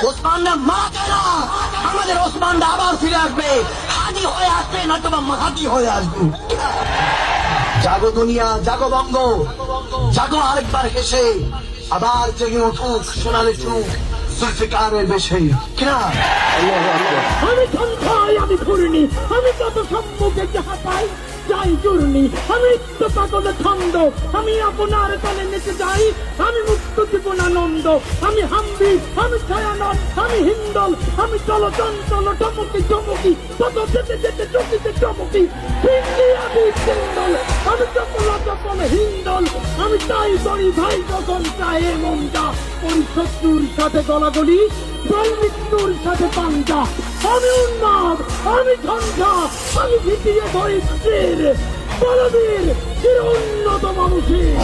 ওসমানরা মাকে না, আমাদের ওসমানরা আবার ফিরে আসবে, হাজি হয়ে আসবে, নয়তো বা মাহাদি হয়ে আসবে। জাগো দুনিয়া, জাগো বঙ্গ, জাগো আরেকবার হেসে, আবার জেগে উঠুক সোনালি চুক জুলফিকারের বেশে। কিনা আমি সন্ধ্যায় আমি ঘুরিনি, আমি যত সম্মুখে যাহা পাই যাই জুড়নি, আমি তো পাগলের ছন্দ, আমি আপনার তলে নেচে যাই, আমি মুক্ত জীবনানন্দ, আমি হাম্বি, আমি ছায়ানট, আমি হিন্দল, আমি চলো চঞ্চল চমকি চমকি, তত যেতে যেতে চকিতে চমকি, আমি সিন্দল, আমি চপল চপল হিন্দল, আমি তাই করি ভাই যখন চায় মনটা, ওই শত্রুর সাথে গলাগলি, বল মৃত্যুর সাথে পাঞ্জা, আমি উন্মাদ, আমি ঝঞ্ঝা, আমি ভিটিয়ে ধরি স্ত্রীর বলবীর চির উন্নত মানুষের।